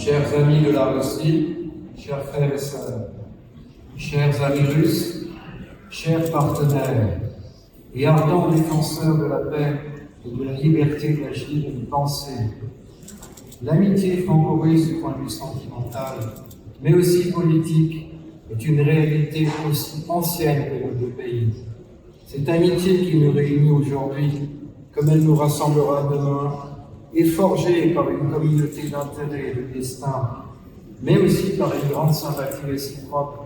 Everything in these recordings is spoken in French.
Chers amis de la Russie, chers frères et sœurs, chers amis russes, chers partenaires et ardents défenseurs de la paix et de la liberté d'agir et de penser, l'amitié franco-russe du point de vue sentimental, mais aussi politique, est une réalité aussi ancienne que nos deux pays. Cette amitié qui nous réunit aujourd'hui, comme elle nous rassemblera demain, est forgée par une communauté d'intérêts et de destin, mais aussi par une grande sympathie réciproque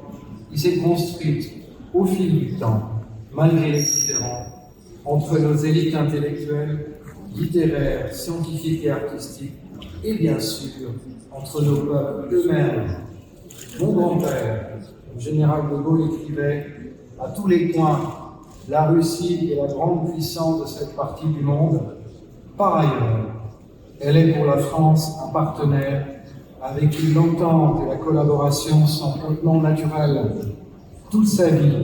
qui s'est construite au fil du temps, malgré les différends, entre nos élites intellectuelles, littéraires, scientifiques et artistiques, et bien sûr, entre nos peuples eux-mêmes. Mon grand-père, le général de Gaulle, écrivait « À tous les coins, la Russie est la grande puissance de cette partie du monde. Par ailleurs, elle est pour la France un partenaire avec qui l'entente et la collaboration sont hautement naturelles. Toute sa vie,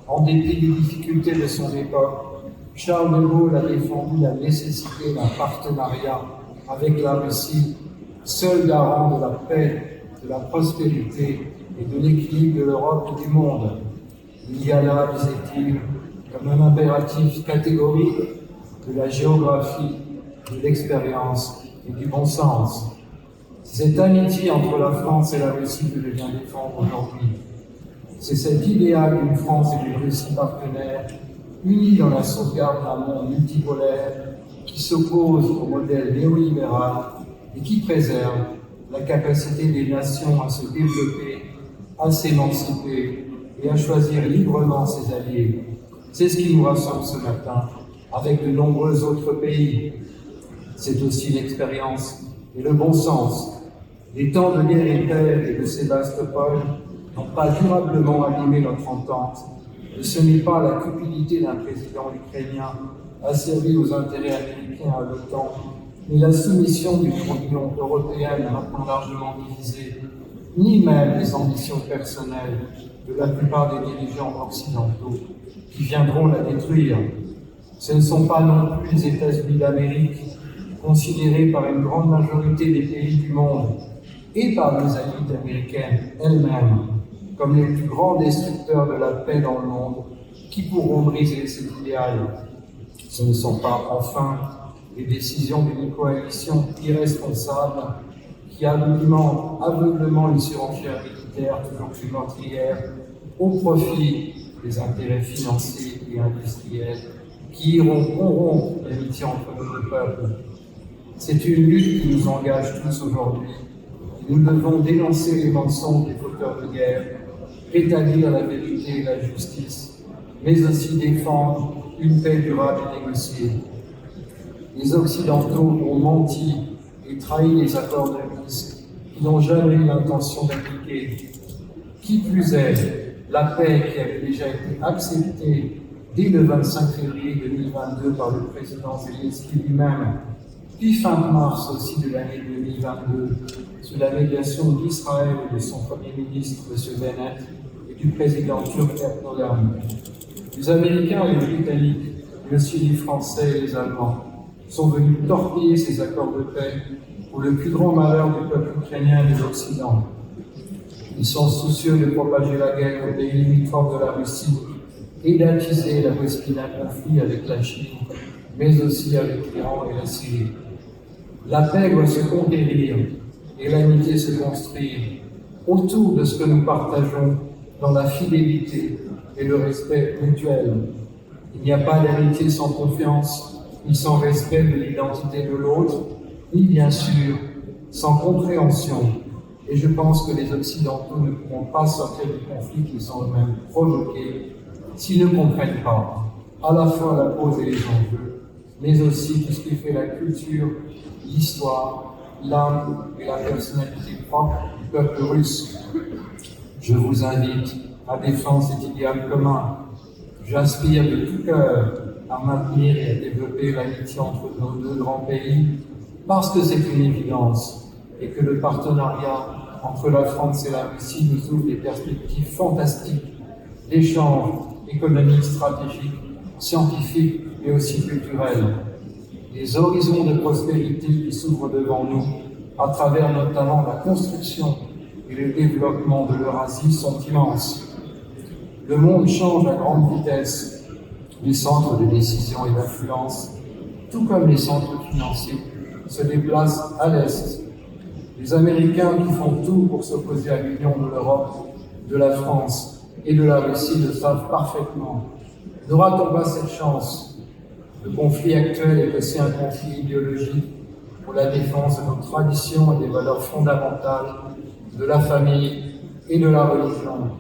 en dépit des difficultés de son époque, Charles de Gaulle a défendu la nécessité d'un partenariat avec la Russie, seul garant de la paix, de la prospérité et de l'équilibre de l'Europe et du monde. Il y a là, disait-il, comme un impératif catégorique de la géographie, de l'expérience et du bon sens. C'est cette amitié entre la France et la Russie que je viens défendre aujourd'hui. C'est cet idéal d'une France et d'une Russie partenaires, unis dans la sauvegarde d'un monde multipolaire qui s'oppose au modèle néolibéral et qui préserve la capacité des nations à se développer, à s'émanciper et à choisir librement ses alliés. C'est ce qui nous rassemble ce matin, avec de nombreux autres pays. C'est aussi l'expérience et le bon sens. Les temps de Guerre et de Sébastopol n'ont pas durablement abîmé notre entente, et ce n'est pas la cupidité d'un président ukrainien asservi aux intérêts américains à l'OTAN, ni la soumission d'une Union européenne maintenant largement divisée, ni même les ambitions personnelles de la plupart des dirigeants occidentaux qui viendront la détruire. Ce ne sont pas non plus les États-Unis d'Amérique, considérés par une grande majorité des pays du monde et par les élites américaines elles-mêmes comme les plus grands destructeurs de la paix dans le monde, qui pourront briser cet idéal. Ce ne sont pas, enfin, les décisions d'une coalition irresponsable qui alimente aveuglément une surenchère militaire toujours plus meurtrière au profit des intérêts financiers et industriels qui iront corrompre l'amitié entre nos deux peuples. C'est une lutte qui nous engage tous aujourd'hui. Nous devons dénoncer les mensonges des fauteurs de guerre, rétablir la vérité et la justice, mais aussi défendre une paix durable et négociée. Les Occidentaux ont menti et trahi les accords de Minsk, qui n'ont jamais eu l'intention d'appliquer. Qui plus est, la paix qui avait déjà été acceptée dès le 25 février 2022 par le président Zelensky lui-même, puis fin mars aussi de l'année 2022, sous la médiation d'Israël et de son Premier ministre, M. Bennett, et du président turc Erdogan. Les Américains et les Britanniques, mais aussi les Français et les Allemands, sont venus torpiller ces accords de paix pour le plus grand malheur du peuple ukrainien et de l'Occident. Ils sont soucieux de propager la guerre aux pays limitrophes de la Russie et d'attiser la possibilité d'un conflit avec la Chine, mais aussi avec l'Iran et la Syrie. La paix doit se conquérir et l'amitié se construire autour de ce que nous partageons dans la fidélité et le respect mutuel. Il n'y a pas d'amitié sans confiance, ni sans respect de l'identité de l'autre, ni bien sûr sans compréhension. Et je pense que les Occidentaux ne pourront pas sortir du conflit qu'ils ont eux-mêmes provoqué s'ils ne comprennent pas à la fois la cause et les enjeux, mais aussi tout ce qui fait la culture, l'histoire, l'âme et la personnalité propre du peuple russe. Je vous invite à défendre cet idéal commun. J'aspire de tout cœur à maintenir et à développer l'amitié entre nos deux grands pays, parce que c'est une évidence et que le partenariat entre la France et la Russie nous ouvre des perspectives fantastiques d'échanges économiques, stratégiques, scientifiques et aussi culturels. Les horizons de prospérité qui s'ouvrent devant nous à travers notamment la construction et le développement de l'Eurasie, sont immenses. Le monde change à grande vitesse. Les centres de décision et d'influence, tout comme les centres financiers, se déplacent à l'Est. Les Américains qui font tout pour s'opposer à l'union de l'Europe, de la France et de la Russie le savent parfaitement. N'aura-t-on pas cette chance? Le conflit actuel est aussi un conflit idéologique pour la défense de nos traditions et des valeurs fondamentales, de la famille et de la religion.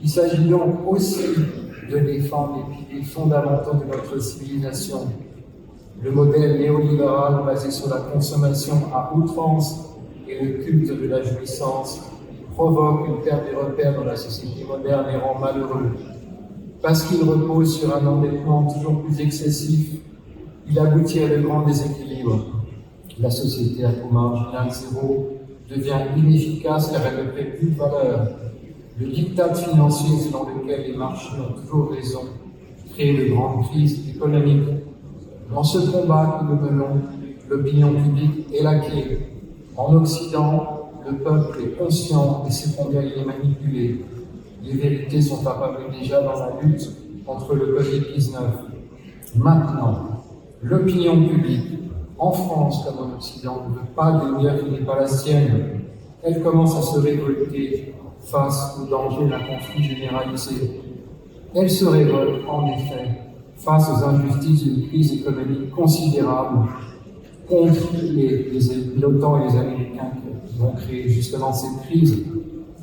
Il s'agit donc aussi de défendre les piliers fondamentaux de notre civilisation. Le modèle néolibéral basé sur la consommation à outrance et le culte de la jouissance provoque une perte des repères dans la société moderne et rend malheureux. Parce qu'il repose sur un endettement toujours plus excessif, il aboutit à de grands déséquilibres. La société à coût marginal zéro devient inefficace car elle ne crée plus de valeur. Le diktat financier selon lequel les marchés ont toujours raison crée de grandes crises économiques. Dans ce combat que nous menons, l'opinion publique est la clé. En Occident, le peuple est conscient et sait combien il est manipulé. Les vérités sont apparues déjà dans la lutte contre le Covid-19. Maintenant, l'opinion publique, en France comme en Occident, ne veut pas de lumière qui n'est pas la sienne. Elle commence à se révolter face au danger d'un conflit généralisé. Elle se révolte, en effet, face aux injustices d'une crise économique considérable contre l'OTAN et les Américains qui vont créer justement cette crise.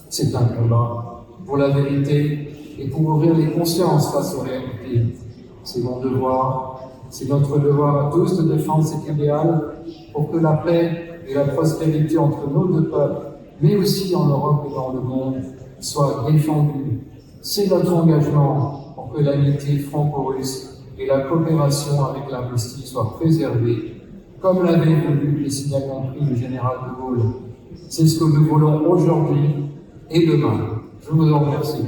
C'est un combat pour la vérité et pour ouvrir les consciences face aux réalités. C'est mon devoir, c'est notre devoir à tous de défendre cet idéal pour que la paix et la prospérité entre nos deux peuples, mais aussi en Europe et dans le monde, soient défendues. C'est notre engagement pour que l'amitié franco-russe et la coopération avec la Russie soient préservées, comme l'avait voulu et si bien compris le général de Gaulle. C'est ce que nous voulons aujourd'hui et demain. Je vous en remercie.